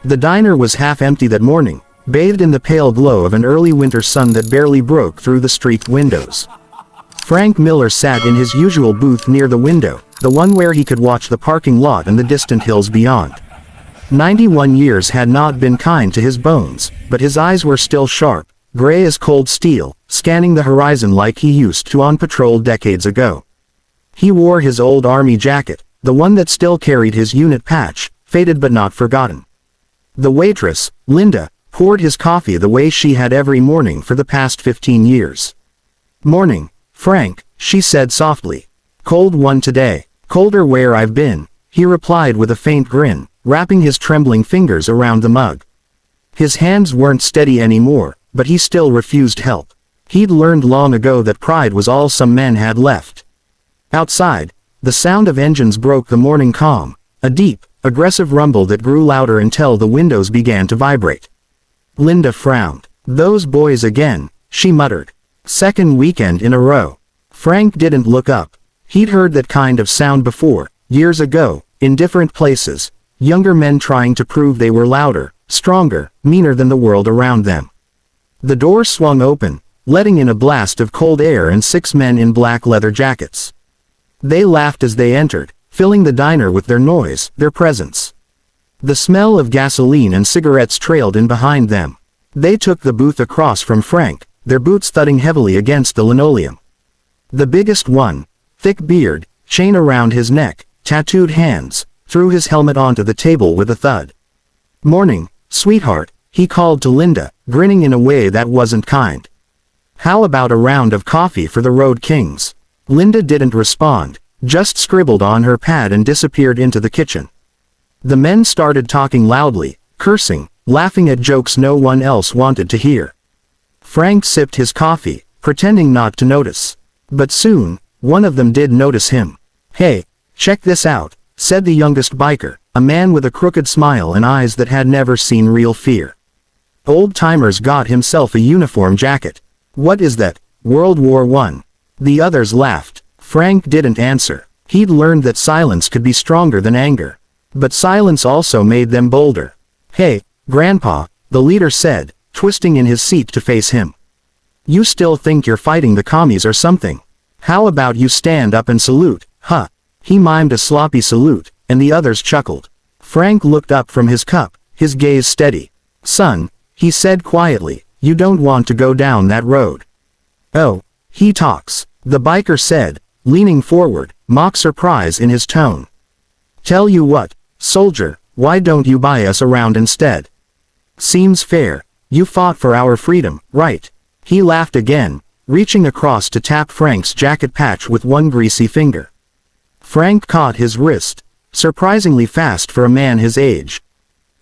The diner was half empty that morning, bathed in the pale glow of an early winter sun that barely broke through the streaked windows. Frank Miller sat in his usual booth near the window, the one where he could watch the parking lot and the distant hills beyond. 91 years had not been kind to his bones, but his eyes were still sharp, gray as cold steel, scanning the horizon like he used to on patrol decades ago. He wore his old army jacket, the one that still carried his unit patch, faded but not forgotten. The waitress, Linda, poured his coffee the way she had every morning for the past 15 years. "Morning, Frank," she said softly. "Cold one today." "Colder where I've been," he replied with a faint grin, wrapping his trembling fingers around the mug. His hands weren't steady anymore, but he still refused help. He'd learned long ago that pride was all some men had left. Outside, the sound of engines broke the morning calm, a deep, aggressive rumble that grew louder until the windows began to vibrate. Linda frowned. "Those boys again," she muttered. "Second weekend in a row." Frank didn't look up. He'd heard that kind of sound before, years ago, in different places, younger men trying to prove they were louder, stronger, meaner than the world around them. The door swung open, letting in a blast of cold air and 6 men in black leather jackets. They laughed as they entered, filling the diner with their noise, their presence. The smell of gasoline and cigarettes trailed in behind them. They took the booth across from Frank, their boots thudding heavily against the linoleum. The biggest one, thick beard, chain around his neck, tattooed hands, threw his helmet onto the table with a thud. "Morning, sweetheart," he called to Linda, grinning in a way that wasn't kind. "How about a round of coffee for the Road Kings?" Linda didn't respond, just scribbled on her pad and disappeared into the kitchen. The men started talking loudly, cursing, laughing at jokes no one else wanted to hear. Frank sipped his coffee, pretending not to notice. But soon, one of them did notice him. "Hey, check this out," said the youngest biker, a man with a crooked smile and eyes that had never seen real fear. Old-timers got himself a uniform jacket. "What is that, World War I?" The others laughed. Frank didn't answer. He'd learned that silence could be stronger than anger. But silence also made them bolder. "Hey, Grandpa," the leader said, twisting in his seat to face him. "You still think you're fighting the commies or something? How about you stand up and salute, huh?" He mimed a sloppy salute, and the others chuckled. Frank looked up from his cup, his gaze steady. "Son," he said quietly, "you don't want to go down that road." "Oh, he talks," the biker said, leaning forward, mock surprise in his tone. "Tell you what, soldier, why don't you buy us around instead? Seems fair. You fought for our freedom, right?" He laughed again, reaching across to tap Frank's jacket patch with one greasy finger. Frank caught his wrist, surprisingly fast for a man his age.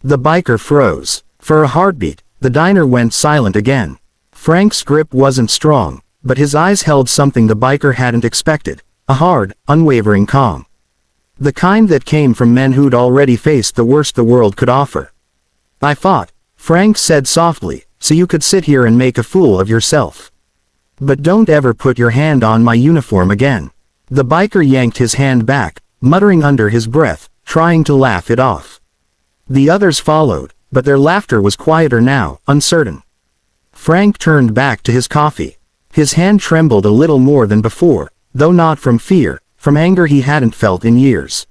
The biker froze. For a heartbeat, the diner went silent again. Frank's grip wasn't strong, but his eyes held something the biker hadn't expected, a hard, unwavering calm. The kind that came from men who'd already faced the worst the world could offer. "I fought," Frank said softly, "so you could sit here and make a fool of yourself. But don't ever put your hand on my uniform again." The biker yanked his hand back, muttering under his breath, trying to laugh it off. The others followed, but their laughter was quieter now, uncertain. Frank turned back to his coffee. His hand trembled a little more than before, though not from fear, from anger he hadn't felt in years.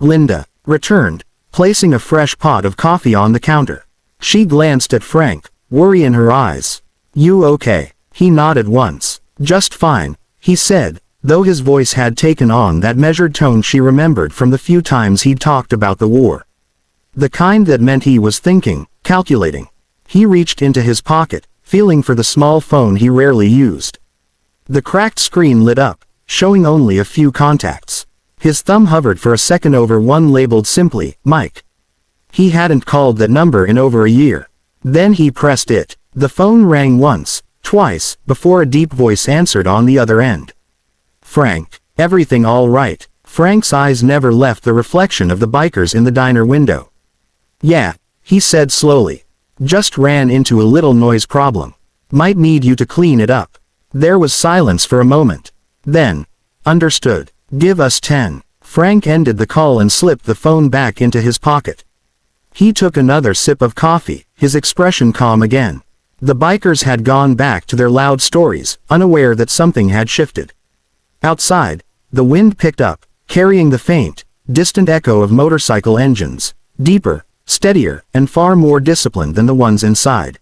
Linda returned, placing a fresh pot of coffee on the counter. She glanced at Frank, worry in her eyes. "You okay?" He nodded once. "Just fine," he said, though his voice had taken on that measured tone she remembered from the few times he'd talked about the war. The kind that meant he was thinking, calculating. He reached into his pocket, feeling for the small phone he rarely used. The cracked screen lit up, showing only a few contacts. His thumb hovered for a second over one labeled simply, Mike. He hadn't called that number in over a year. Then he pressed it. The phone rang once, twice, before a deep voice answered on the other end. "Frank, everything all right?" Frank's eyes never left the reflection of the bikers in the diner window. "Yeah," he said slowly. "Just ran into a little noise problem. Might need you to clean it up." There was silence for a moment. Then, "Understood. Give us 10. Frank ended the call and slipped the phone back into his pocket. He took another sip of coffee, his expression calm again. The bikers had gone back to their loud stories, unaware that something had shifted. Outside, the wind picked up, carrying the faint, distant echo of motorcycle engines, deeper, steadier, and far more disciplined than the ones inside.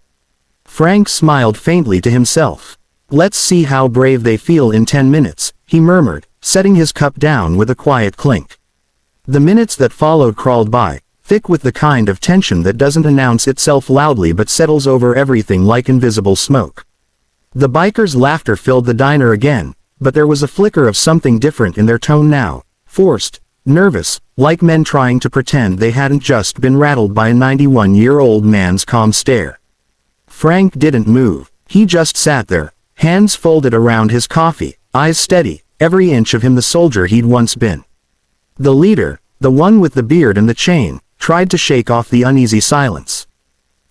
Frank smiled faintly to himself. "Let's see how brave they feel in 10 minutes, he murmured, setting his cup down with a quiet clink. The minutes that followed crawled by, thick with the kind of tension that doesn't announce itself loudly but settles over everything like invisible smoke. The bikers' laughter filled the diner again, but there was a flicker of something different in their tone now, forced, nervous, like men trying to pretend they hadn't just been rattled by a 91-year-old man's calm stare. Frank didn't move. He just sat there, hands folded around his coffee, eyes steady, every inch of him the soldier he'd once been. The leader, the one with the beard and the chain, tried to shake off the uneasy silence.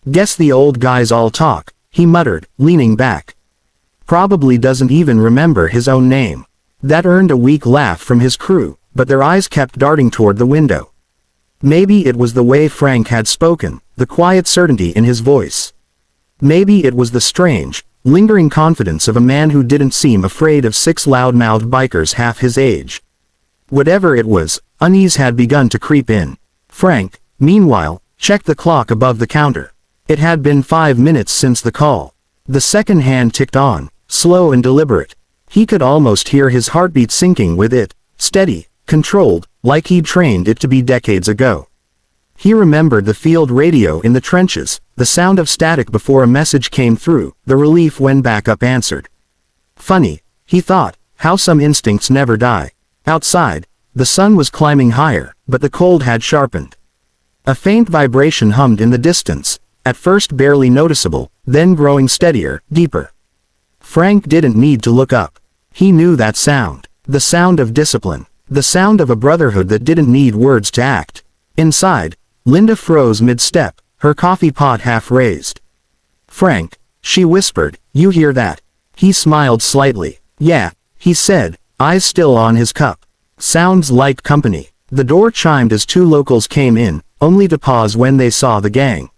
"Guess the old guys all talk," he muttered, leaning back. "Probably doesn't even remember his own name." That earned a weak laugh from his crew, but their eyes kept darting toward the window. Maybe it was the way Frank had spoken, the quiet certainty in his voice. Maybe it was the strange, lingering confidence of a man who didn't seem afraid of 6 loud-mouthed bikers half his age. Whatever it was, unease had begun to creep in. Frank, meanwhile, checked the clock above the counter. It had been 5 minutes since the call. The second hand ticked on, slow and deliberate. He could almost hear his heartbeat syncing with it, steady, controlled, like he'd trained it to be decades ago. He remembered the field radio in the trenches, the sound of static before a message came through, the relief when backup answered. Funny, he thought, how some instincts never die. Outside, the sun was climbing higher, but the cold had sharpened. A faint vibration hummed in the distance, at first barely noticeable, then growing steadier, deeper. Frank didn't need to look up. He knew that sound. The sound of discipline. The sound of a brotherhood that didn't need words to act. Inside, Linda froze mid-step, her coffee pot half raised. "Frank," she whispered, "you hear that?" He smiled slightly. "Yeah," he said, eyes still on his cup. "Sounds like company." The door chimed as 2 locals came in, only to pause when they saw the gang.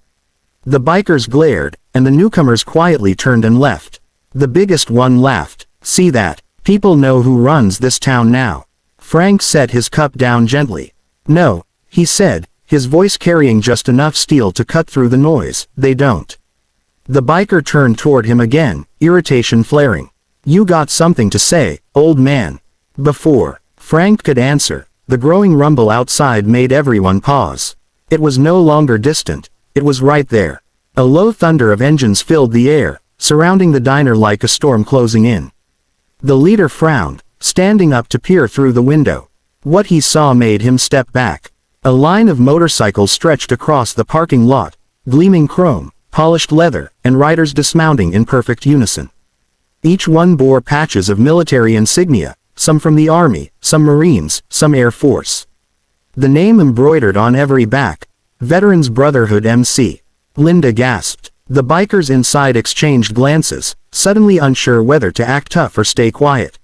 The bikers glared, and the newcomers quietly turned and left. The biggest one laughed. "See that? People know who runs this town now." Frank set his cup down gently. "No," he said, his voice carrying just enough steel to cut through the noise, "they don't." The biker turned toward him again, irritation flaring. "You got something to say, old man." Before Frank could answer, the growing rumble outside made everyone pause. It was no longer distant, it was right there. A low thunder of engines filled the air, surrounding the diner like a storm closing in. The leader frowned, standing up to peer through the window. What he saw made him step back. A line of motorcycles stretched across the parking lot, gleaming chrome, polished leather, and riders dismounting in perfect unison. Each one bore patches of military insignia, some from the Army, some Marines, some Air Force. The name embroidered on every back, Veterans Brotherhood MC. Linda gasped. The bikers inside exchanged glances, suddenly unsure whether to act tough or stay quiet.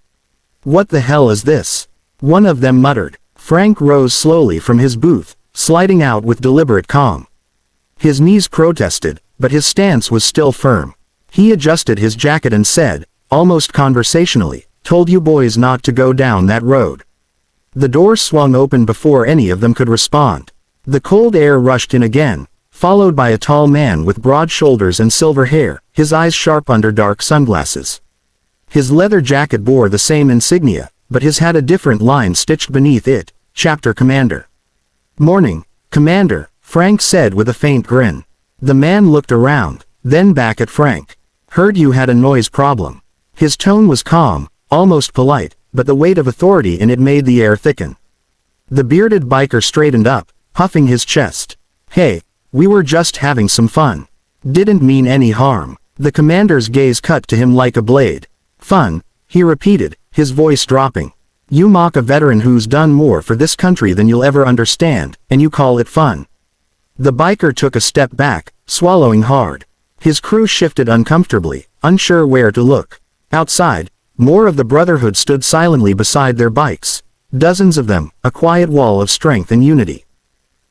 "What the hell is this?" one of them muttered. Frank rose slowly from his booth, sliding out with deliberate calm. His knees protested, but his stance was still firm. He adjusted his jacket and said, almost conversationally, "Told you boys not to go down that road." The door swung open before any of them could respond. The cold air rushed in again, followed by a tall man with broad shoulders and silver hair, his eyes sharp under dark sunglasses. His leather jacket bore the same insignia, but his had a different line stitched beneath it, Chapter Commander. "Morning, Commander," Frank said with a faint grin. The man looked around, then back at Frank. "Heard you had a noise problem." His tone was calm, almost polite, but the weight of authority in it made the air thicken. The bearded biker straightened up, puffing his chest. "Hey, we were just having some fun. Didn't mean any harm." The commander's gaze cut to him like a blade. "Fun," he repeated, his voice dropping. "You mock a veteran who's done more for this country than you'll ever understand, and you call it fun." The biker took a step back, swallowing hard. His crew shifted uncomfortably, unsure where to look. Outside, more of the Brotherhood stood silently beside their bikes. Dozens of them, a quiet wall of strength and unity.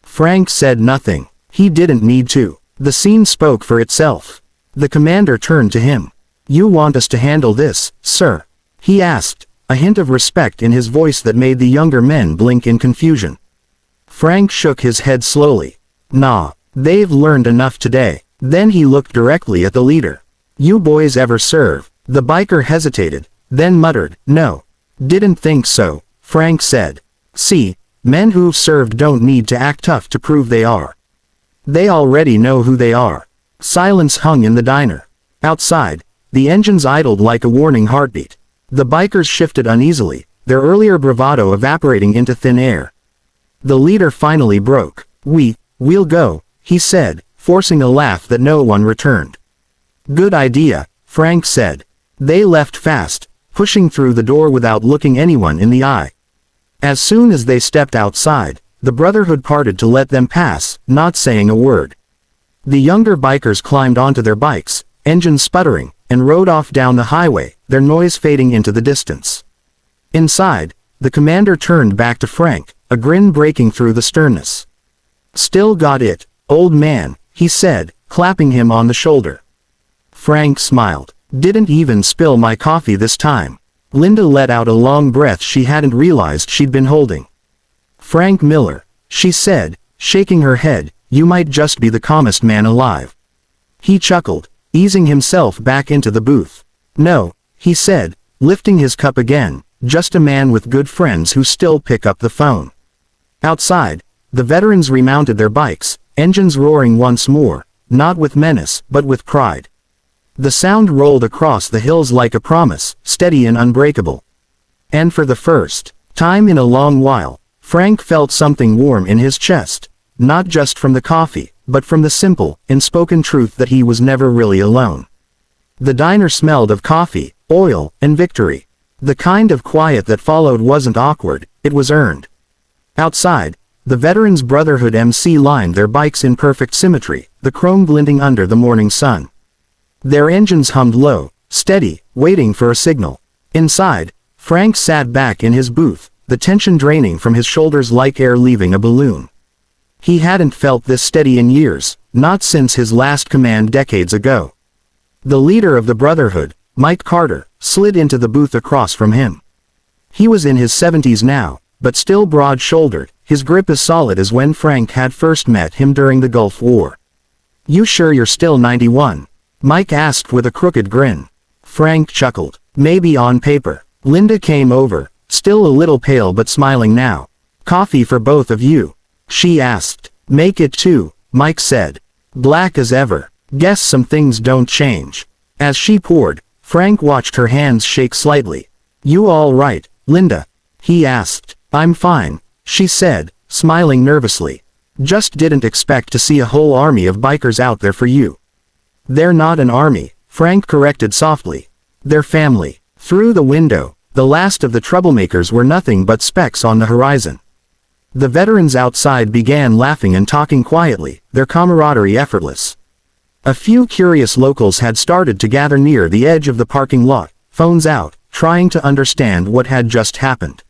Frank said nothing. He didn't need to. The scene spoke for itself. The commander turned to him. "You want us to handle this, sir?" he asked, a hint of respect in his voice that made the younger men blink in confusion. Frank shook his head slowly. "Nah, they've learned enough today." Then he looked directly at the leader. "You boys ever serve?" The biker hesitated, then muttered, "No. Didn't think so," Frank said. "See, men who've served don't need to act tough to prove they are. They already know who they are." Silence hung in the diner. Outside, the engines idled like a warning heartbeat. The bikers shifted uneasily, their earlier bravado evaporating into thin air. The leader finally broke. We'll go," he said, forcing a laugh that no one returned. "Good idea," Frank said. They left fast, pushing through the door without looking anyone in the eye. As soon as they stepped outside, the Brotherhood parted to let them pass, not saying a word. The younger bikers climbed onto their bikes, engines sputtering, and rode off down the highway, their noise fading into the distance. Inside, the commander turned back to Frank, a grin breaking through the sternness. "Still got it, old man," he said, clapping him on the shoulder. Frank smiled. "Didn't even spill my coffee this time." Linda let out a long breath she hadn't realized she'd been holding. "Frank Miller," she said, shaking her head, "you might just be the calmest man alive." He chuckled, easing himself back into the booth. "No," he said, lifting his cup again, "just a man with good friends who still pick up the phone." Outside, the veterans remounted their bikes, engines roaring once more, not with menace, but with pride. The sound rolled across the hills like a promise, steady and unbreakable. And for the first time in a long while, Frank felt something warm in his chest, not just from the coffee, but from the simple, unspoken truth that he was never really alone. The diner smelled of coffee, oil, and victory. The kind of quiet that followed wasn't awkward, it was earned. Outside, the Veterans Brotherhood MC lined their bikes in perfect symmetry, the chrome glinting under the morning sun. Their engines hummed low, steady, waiting for a signal. Inside, Frank sat back in his booth, the tension draining from his shoulders like air leaving a balloon. He hadn't felt this steady in years, not since his last command decades ago. The leader of the Brotherhood, Mike Carter, slid into the booth across from him. He was in his 70s now, but still broad-shouldered, his grip as solid as when Frank had first met him during the Gulf War. "You sure you're still 91? Mike asked with a crooked grin. Frank chuckled. "Maybe on paper." Linda came over, still a little pale but smiling now. "Coffee for both of you?" she asked. "Make it two," Mike said. Black as ever. "Guess some things don't change." As she poured, Frank watched her hands shake slightly. "You all right, Linda?" he asked. "I'm fine," she said, smiling nervously. "Just didn't expect to see a whole army of bikers out there for you." "They're not an army," Frank corrected softly. "They're family." Through the window, the last of the troublemakers were nothing but specks on the horizon. The veterans outside began laughing and talking quietly, their camaraderie effortless. A few curious locals had started to gather near the edge of the parking lot, phones out, trying to understand what had just happened.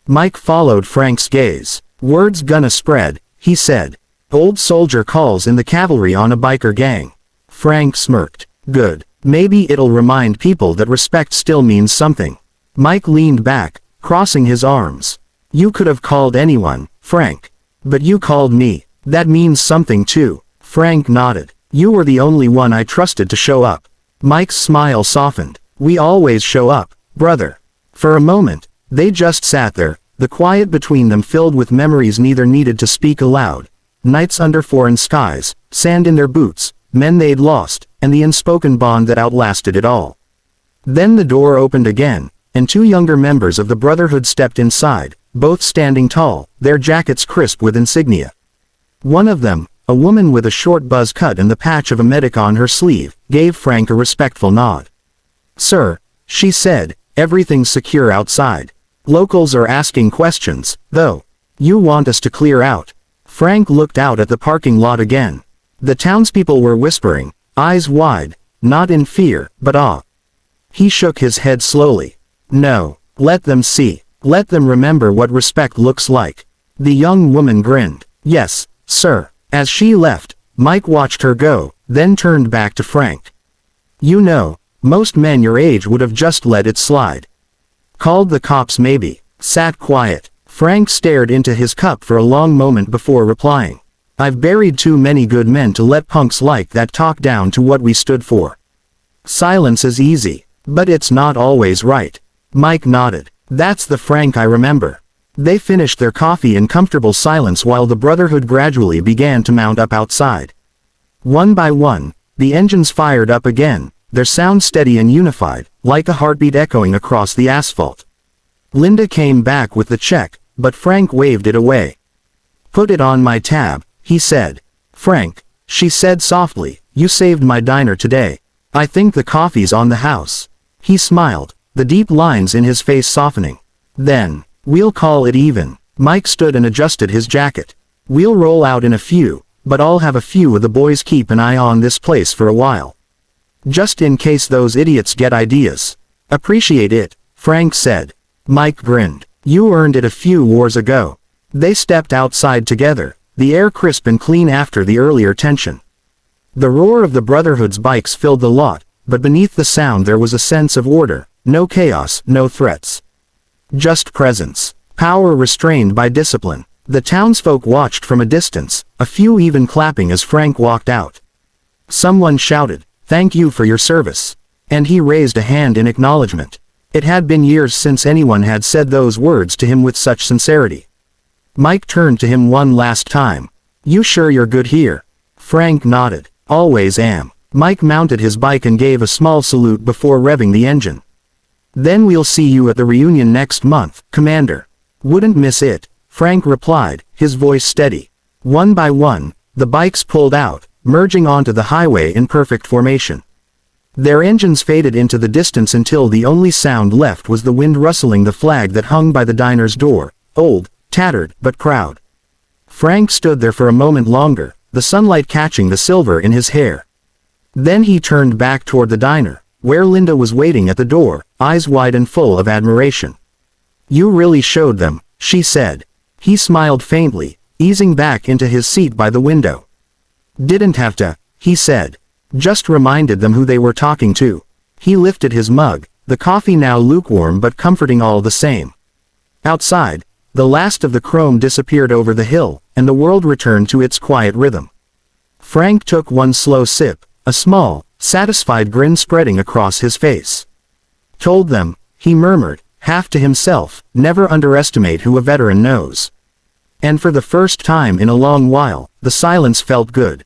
Mike followed Frank's gaze. "Word's gonna spread," he said. "Old soldier calls in the cavalry on a biker gang." Frank smirked. "Good. Maybe it'll remind people that respect still means something." Mike leaned back, crossing his arms. "You could have called anyone, Frank. But you called me. That means something too." Frank nodded. "You were the only one I trusted to show up." Mike's smile softened. "We always show up, brother." For a moment, they just sat there, the quiet between them filled with memories neither needed to speak aloud. Nights under foreign skies, sand in their boots, men they'd lost, and the unspoken bond that outlasted it all. Then the door opened again, and two younger members of the Brotherhood stepped inside, both standing tall, their jackets crisp with insignia. One of them, a woman with a short buzz cut and the patch of a medic on her sleeve, gave Frank a respectful nod. "Sir," she said, "everything's secure outside. Locals are asking questions, though. You want us to clear out?" Frank looked out at the parking lot again. The townspeople were whispering, eyes wide, not in fear, but awe. He shook his head slowly. "No, let them see. Let them remember what respect looks like." The young woman grinned. "Yes, sir." As she left, Mike watched her go, then turned back to Frank. "You know, most men your age would have just let it slide. Called the cops maybe." Sat quiet. Frank stared into his cup for a long moment before replying. "I've buried too many good men to let punks like that talk down to what we stood for. Silence is easy, but it's not always right." Mike nodded. "That's the Frank I remember." They finished their coffee in comfortable silence while the Brotherhood gradually began to mount up outside. One by one, the engines fired up again, their sound steady and unified, like a heartbeat echoing across the asphalt. Linda came back with the check, but Frank waved it away. "Put it on my tab," he said. "Frank," she said softly, "you saved my diner today. I think the coffee's on the house." He smiled, the deep lines in his face softening. "Then, we'll call it even." Mike stood and adjusted his jacket. "We'll roll out in a few, but I'll have a few of the boys keep an eye on this place for a while. Just in case those idiots get ideas." "Appreciate it," Frank said. Mike grinned. "You earned it a few wars ago." They stepped outside together, the air crisp and clean after the earlier tension. The roar of the Brotherhood's bikes filled the lot, but beneath the sound there was a sense of order, no chaos, no threats. Just presence. Power restrained by discipline. The townsfolk watched from a distance, a few even clapping as Frank walked out. Someone shouted, "Thank you for your service." And he raised a hand in acknowledgement. It had been years since anyone had said those words to him with such sincerity. Mike turned to him one last time. "You sure you're good here?" Frank nodded. "Always am." Mike mounted his bike and gave a small salute before revving the engine. "Then we'll see you at the reunion next month, Commander." "Wouldn't miss it," Frank replied, his voice steady. One by one, the bikes pulled out, merging onto the highway in perfect formation. Their engines faded into the distance until the only sound left was the wind rustling the flag that hung by the diner's door, old, tattered, but proud. Frank stood there for a moment longer, the sunlight catching the silver in his hair. Then he turned back toward the diner, where Linda was waiting at the door, eyes wide and full of admiration. "You really showed them," she said. He smiled faintly, easing back into his seat by the window. "Didn't have to," he said. "Just reminded them who they were talking to." He lifted his mug, the coffee now lukewarm but comforting all the same. Outside, the last of the chrome disappeared over the hill, and the world returned to its quiet rhythm. Frank took one slow sip, a small, satisfied grin spreading across his face. "Told them," he murmured, half to himself, "never underestimate who a veteran knows." And for the first time in a long while, the silence felt good.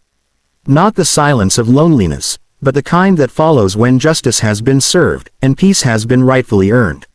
Not the silence of loneliness, but the kind that follows when justice has been served, and peace has been rightfully earned.